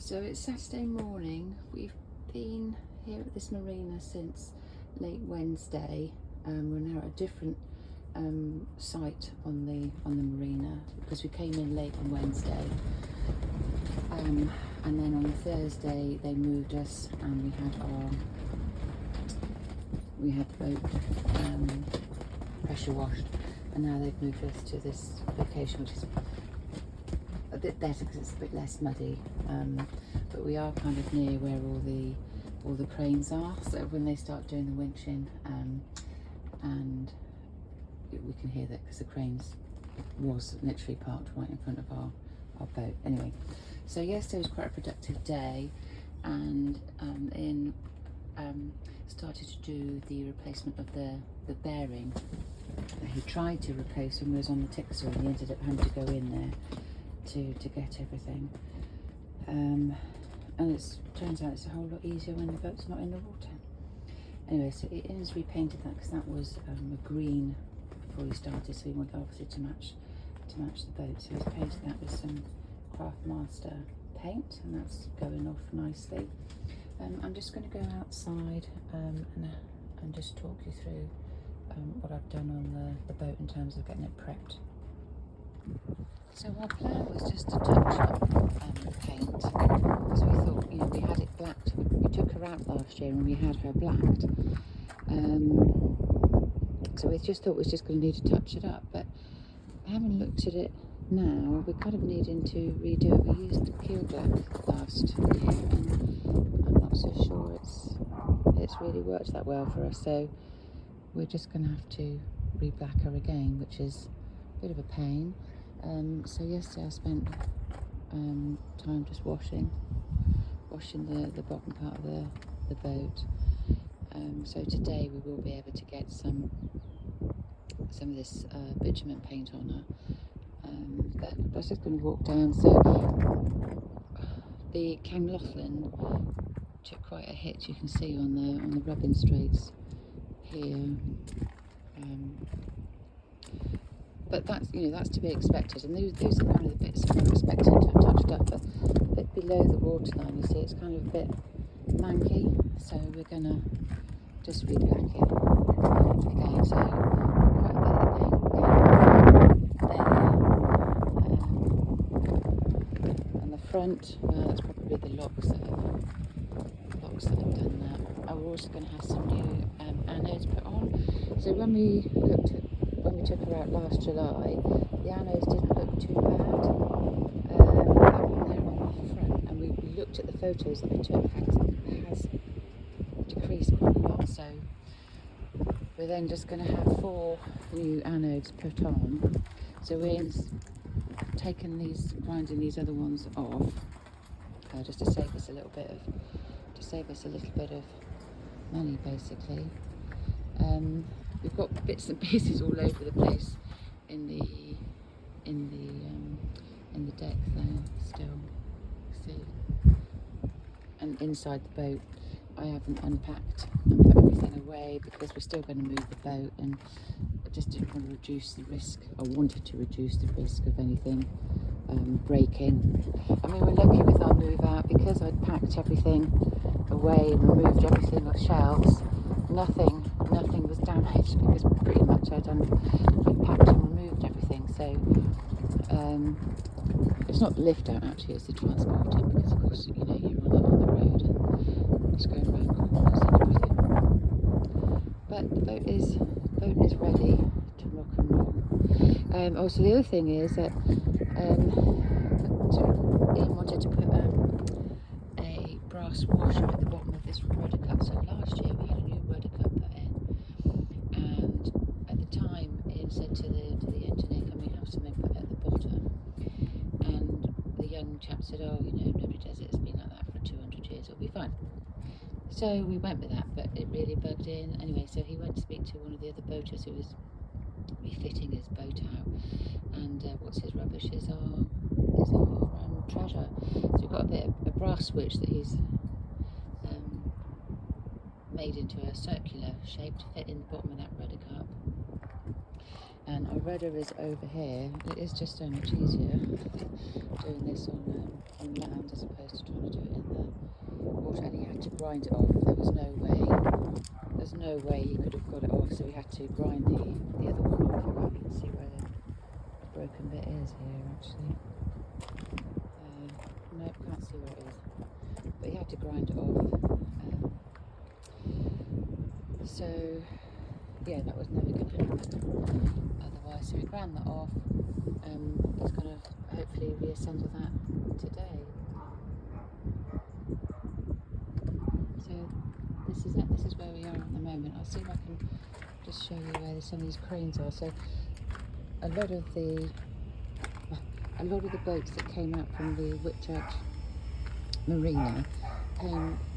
So it's Saturday morning. We've been here at this marina since late Wednesday. We're now at a different site on the marina because we came in late on Wednesday, and then on Thursday they moved us, and we had the boat pressure washed, and now they've moved us to this location, which is a bit better because it's a bit less muddy, but we are kind of near where all the cranes are, so when they start doing the winching, and we can hear that because the cranes was literally parked right in front of our boat. Anyway, so yesterday was quite a productive day, and started to do the replacement of the bearing that he tried to replace when he was on the Tixer, and he ended up having to go in there to get everything, and it turns out it's a whole lot easier when the boat's not in the water. Anyway, so it is repainted that because that was a green before he started, so we wanted obviously to match the boat, so he's painted that with some Craftmaster paint, and that's going off nicely. I'm just going to go outside and just talk you through what I've done on the boat in terms of getting it prepped. So our plan was just to touch up the paint, because we thought, we had it blacked. We took her out last year and we had her blacked. So we just thought we was just going to need to touch it up, but having looked at it now, we're kind of needing to redo it. We used Peel Black last year, and I'm not so sure it's really worked that well for us, so we're just going to have to reblack her again, which is a bit of a pain. So yesterday I spent time just washing the bottom part of the boat. So today we will be able to get some of this bitumen paint on her. But I was just going to walk down. So the Camlothlin took quite a hit, you can see on the rubbing straights here. But that's to be expected, and those are kind of the bits that I'm expecting to have touched up. But a bit below the waterline, you see, it's kind of a bit manky, so we're gonna just reblack it again. So quite a bit of the paint there, and the front. That's probably the locks that have done that. We're also going to have some new anodes put on. So when we took her out last July, the anodes didn't look too bad. That one there on the front, and we looked at the photos that I took, has decreased quite a lot. So we're then just going to have 4 new anodes put on. So we're grinding these other ones off, just to save us a little bit of money, basically. We've got bits and pieces all over the place in the deck there still, see, and inside the boat I haven't unpacked and put everything away because we're still going to move the boat, and I just didn't want to reduce the risk. I wanted to reduce the risk of anything breaking. I mean, we're lucky with our move out because I'd packed everything away and removed everything off shelves. Nothing was damaged because pretty much I'd packed and removed everything. So it's not the lift out actually, it's the transporter, because of course you're on the road and it's going around corners and everything. But the boat is ready to rock and roll. Also the other thing is that Ian wanted to put a brass washer at the bottom of this rudder cup. So last year we had a new rudder cup put in, and at the time Ian said to the engineer, can we have something put at the bottom? And the young chap said, nobody does it, it's been like that for 200 years, it'll be fine. So we went with that, but it really bugged in. Anyway, so he went to speak to one of the other boaters who was refitting his boat out, and what's his rubbish is our treasure. So we've got a brass switch that he's made into a circular shape to fit in the bottom of that rudder cup, and our rudder is over here. It is just so much easier doing this on land as opposed to trying to do it in the water. And he had to grind it off. There's no way he could have got it off, so we had to grind the other one off. I can't even see where the broken bit is here actually. Nope, can't see where it is. But he had to grind it off. So yeah, that was never going to happen otherwise. So we ground that off. He's going to hopefully reassemble that today. So this is it. This is where we are at the moment. I'll see if I can just show you where some of these cranes are. So a lot of the boats that came out from the Whitchurch Marina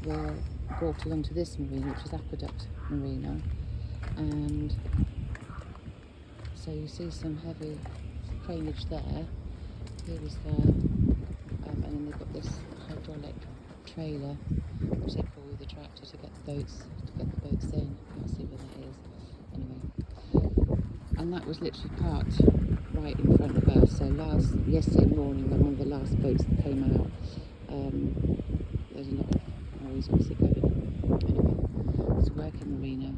were brought along to this marina, which is Aqueduct Marina, and so you see some heavy craneage there. Here is there, and then they've got this hydraulic trailer which they pull with the tractor to get the boats in. Can't see where that is. Anyway, and that was literally parked right in front of us. So yesterday morning, when one of the last boats that came out, there's a lot of noise obviously going on. Anyway, it's a working marina.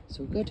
It's all good.